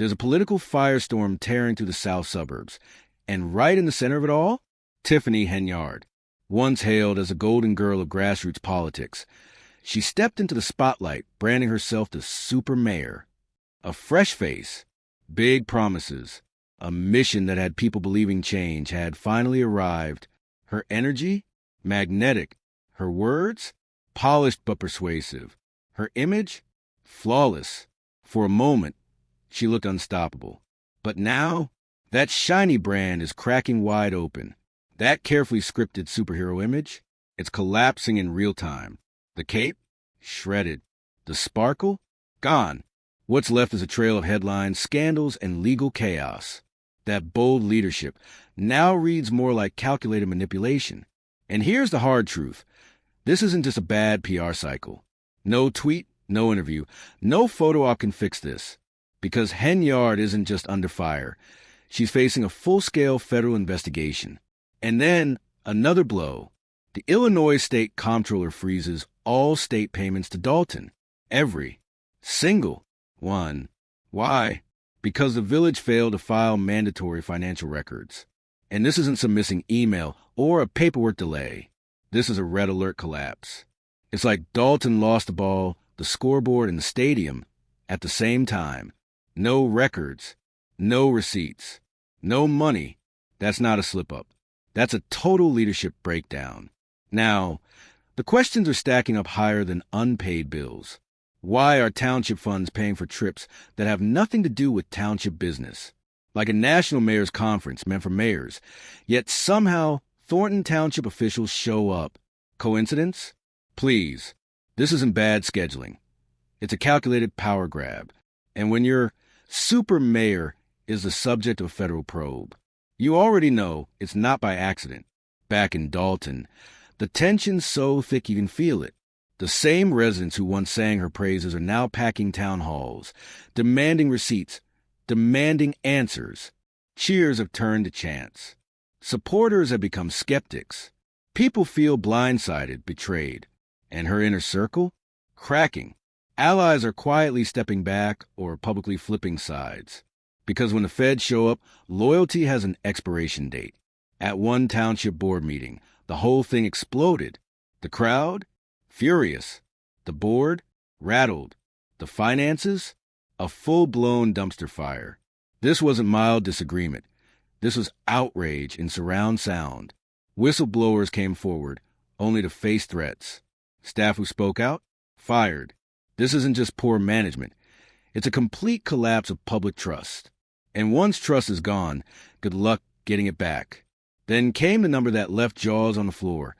There's a political firestorm tearing through the south suburbs. And right in the center of it all, Tiffany Henyard, once hailed as a golden girl of grassroots politics. She stepped into the spotlight, branding herself the super mayor. A fresh face, big promises, a mission that had people believing change had finally arrived. Her energy, magnetic. Her words, polished but persuasive. Her image, flawless. For a moment, she looked unstoppable. But now, that shiny brand is cracking wide open. That carefully scripted superhero image, it's collapsing in real time. The cape, shredded. The sparkle, gone. What's left is a trail of headlines, scandals, and legal chaos. That bold leadership now reads more like calculated manipulation. And here's the hard truth. This isn't just a bad PR cycle. No tweet, no interview, no photo op can fix this. Because Henyard isn't just under fire. She's facing a full-scale federal investigation. And then, another blow. The Illinois State Comptroller freezes all state payments to Dalton. Every single one. Why? Because the village failed to file mandatory financial records. And this isn't some missing email or a paperwork delay. This is a red alert collapse. It's like Dalton lost the ball, the scoreboard, and the stadium at the same time. No records, no receipts, no money. That's not a slip-up. That's a total leadership breakdown. Now, the questions are stacking up higher than unpaid bills. Why are township funds paying for trips that have nothing to do with township business? Like a national mayor's conference meant for mayors, yet somehow Thornton Township officials show up. Coincidence? Please. This isn't bad scheduling. It's a calculated power grab. And when your super mayor is the subject of a federal probe, you already know it's not by accident. Back in Dalton, the tension's so thick you can feel it. The same residents who once sang her praises are now packing town halls, demanding receipts, demanding answers. Cheers have turned to chants. Supporters have become skeptics. People feel blindsided, betrayed. And her inner circle? Cracking. Allies are quietly stepping back or publicly flipping sides. Because when the feds show up, loyalty has an expiration date. At one township board meeting, the whole thing exploded. The crowd? Furious. The board? Rattled. The finances? A full-blown dumpster fire. This wasn't mild disagreement. This was outrage in surround sound. Whistleblowers came forward, only to face threats. Staff who spoke out? Fired. This isn't just poor management. It's a complete collapse of public trust. And once trust is gone, good luck getting it back. Then came the number that left jaws on the floor.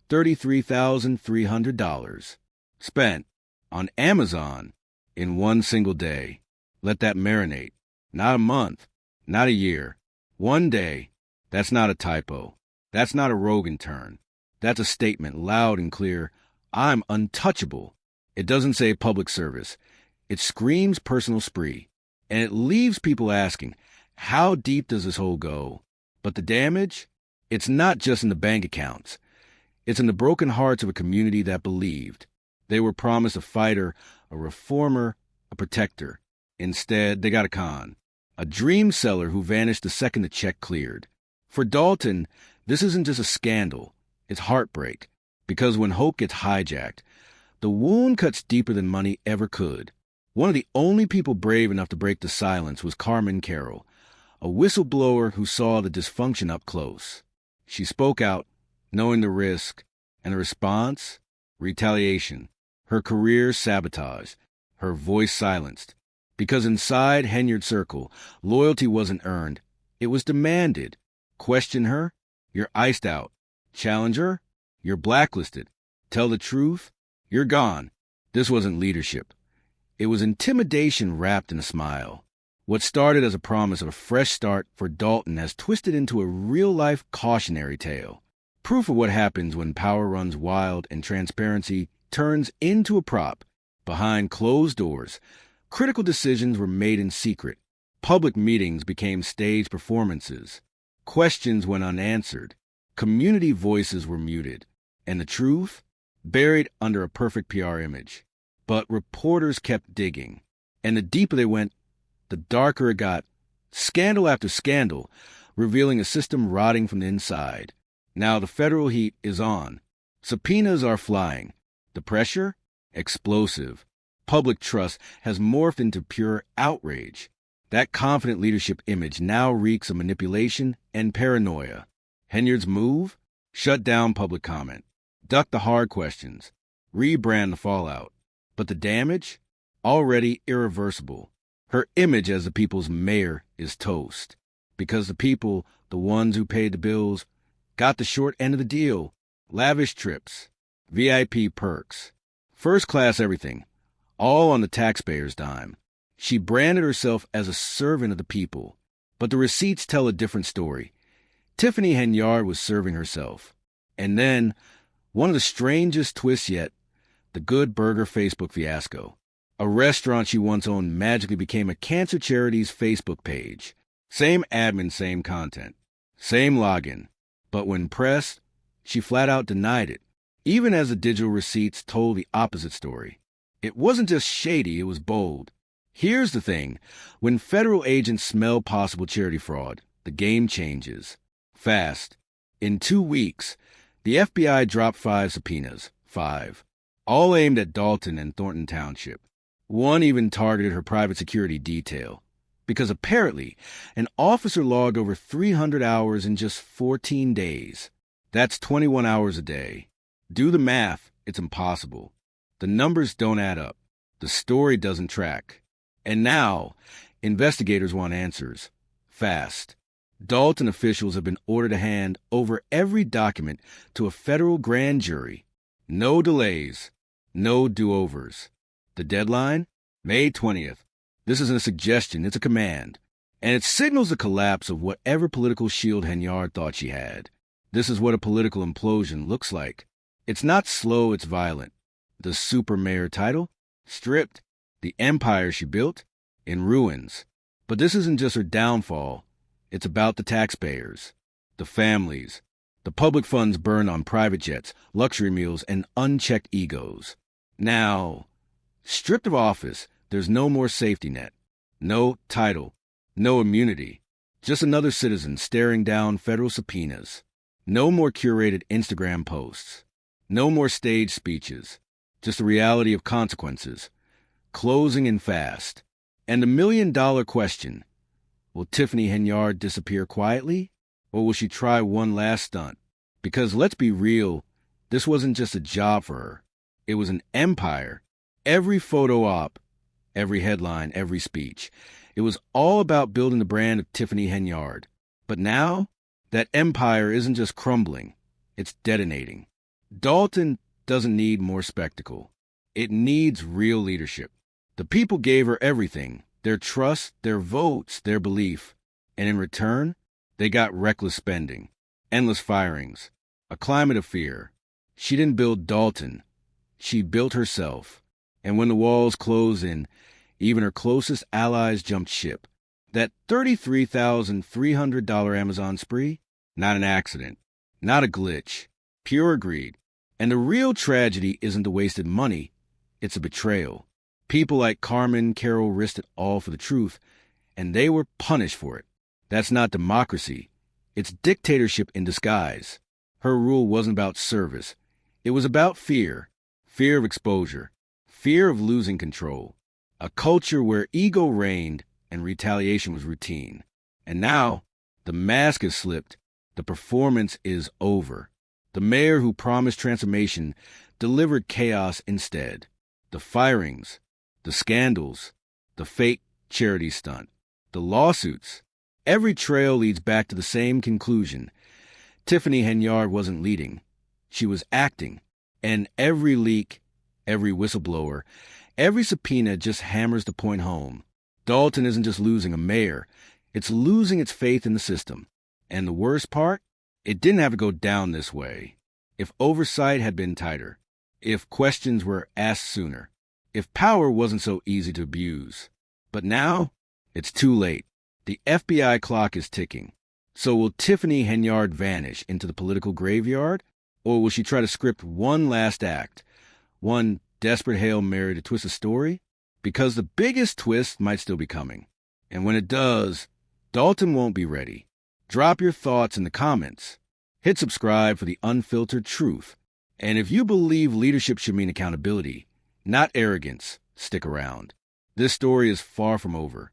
$33,300. Spent on Amazon in one single day. Let that marinate. Not a month. Not a year. One day. That's not a typo. That's not a Rogan turn. That's a statement, loud and clear. I'm untouchable. It doesn't say public service. It screams personal spree. And it leaves people asking, how deep does this hole go? But the damage? It's not just in the bank accounts. It's in the broken hearts of a community that believed. They were promised a fighter, a reformer, a protector. Instead, they got a con. A dream seller who vanished the second the check cleared. For Dalton, this isn't just a scandal. It's heartbreak. Because when hope gets hijacked, the wound cuts deeper than money ever could. One of the only people brave enough to break the silence was Carmen Carroll, a whistleblower who saw the dysfunction up close. She spoke out, knowing the risk, and the response? Retaliation. Her career sabotaged. Her voice silenced. Because inside Henyard Circle, loyalty wasn't earned. It was demanded. Question her? You're iced out. Challenge her? You're blacklisted. Tell the truth? You're gone. This wasn't leadership. It was intimidation wrapped in a smile. What started as a promise of a fresh start for Dalton has twisted into a real-life cautionary tale. Proof of what happens when power runs wild and transparency turns into a prop. Behind closed doors, critical decisions were made in secret. Public meetings became staged performances. Questions went unanswered. Community voices were muted. And the truth? Buried under a perfect PR image. But reporters kept digging. And the deeper they went, the darker it got. Scandal after scandal, revealing a system rotting from the inside. Now the federal heat is on. Subpoenas are flying. The pressure? Explosive. Public trust has morphed into pure outrage. That confident leadership image now reeks of manipulation and paranoia. Henyard's move? Shut down public comment. Duck the hard questions. Rebrand the fallout. But the damage? Already irreversible. Her image as the people's mayor is toast. Because the people, the ones who paid the bills, got the short end of the deal. Lavish trips. VIP perks. First-class everything. All on the taxpayer's dime. She branded herself as a servant of the people. But the receipts tell a different story. Tiffany Henyard was serving herself. And then, one of the strangest twists yet, the Good Burger Facebook fiasco. A restaurant she once owned magically became a cancer charity's Facebook page. Same admin, same content. Same login. But when pressed, she flat out denied it, even as the digital receipts told the opposite story. It wasn't just shady, it was bold. Here's the thing. When federal agents smell possible charity fraud, the game changes. Fast. In 2 weeks, the FBI dropped 5 subpoenas. 5. All aimed at Dalton and Thornton Township. One even targeted her private security detail. Because apparently, an officer logged over 300 hours in just 14 days. That's 21 hours a day. Do the math, it's impossible. The numbers don't add up. The story doesn't track. And now, investigators want answers. Fast. Dalton officials have been ordered to hand over every document to a federal grand jury. No delays. No do-overs. The deadline? May 20th. This isn't a suggestion, it's a command. And it signals the collapse of whatever political shield Henyard thought she had. This is what a political implosion looks like. It's not slow, it's violent. The super mayor title? Stripped. The empire she built? In ruins. But this isn't just her downfall. It's about the taxpayers. The families. The public funds burned on private jets, luxury meals, and unchecked egos. Now, stripped of office, there's no more safety net. No title. No immunity. Just another citizen staring down federal subpoenas. No more curated Instagram posts. No more staged speeches. Just the reality of consequences. Closing in fast. And the million-dollar question. Will Tiffany Henyard disappear quietly? Or will she try one last stunt? Because let's be real, this wasn't just a job for her. It was an empire. Every photo op, every headline, every speech. It was all about building the brand of Tiffany Henyard. But now, that empire isn't just crumbling, it's detonating. Dalton doesn't need more spectacle. It needs real leadership. The people gave her everything, their trust, their votes, their belief. And in return, they got reckless spending, endless firings, a climate of fear. She didn't build Dalton. She built herself. And when the walls closed in, even her closest allies jumped ship. That $33,300 Amazon spree? Not an accident. Not a glitch. Pure greed. And the real tragedy isn't the wasted money. It's a betrayal. People like Carmen Carroll risked it all for the truth, and they were punished for it. That's not democracy. It's dictatorship in disguise. Her rule wasn't about service. It was about fear. Fear of exposure. Fear of losing control. A culture where ego reigned and retaliation was routine. And now, the mask has slipped. The performance is over. The mayor who promised transformation delivered chaos instead. The firings, the scandals, the fake charity stunt, the lawsuits. Every trail leads back to the same conclusion. Tiffany Henyard wasn't leading. She was acting. And every leak, every whistleblower, every subpoena just hammers the point home. Dalton isn't just losing a mayor. It's losing its faith in the system. And the worst part? It didn't have to go down this way. If oversight had been tighter, if questions were asked sooner, if power wasn't so easy to abuse. But now, it's too late. The FBI clock is ticking. So will Tiffany Henyard vanish into the political graveyard? Or will she try to script one last act? One desperate Hail Mary to twist a story? Because the biggest twist might still be coming. And when it does, Dalton won't be ready. Drop your thoughts in the comments. Hit subscribe for the unfiltered truth. And if you believe leadership should mean accountability, not arrogance, stick around. This story is far from over.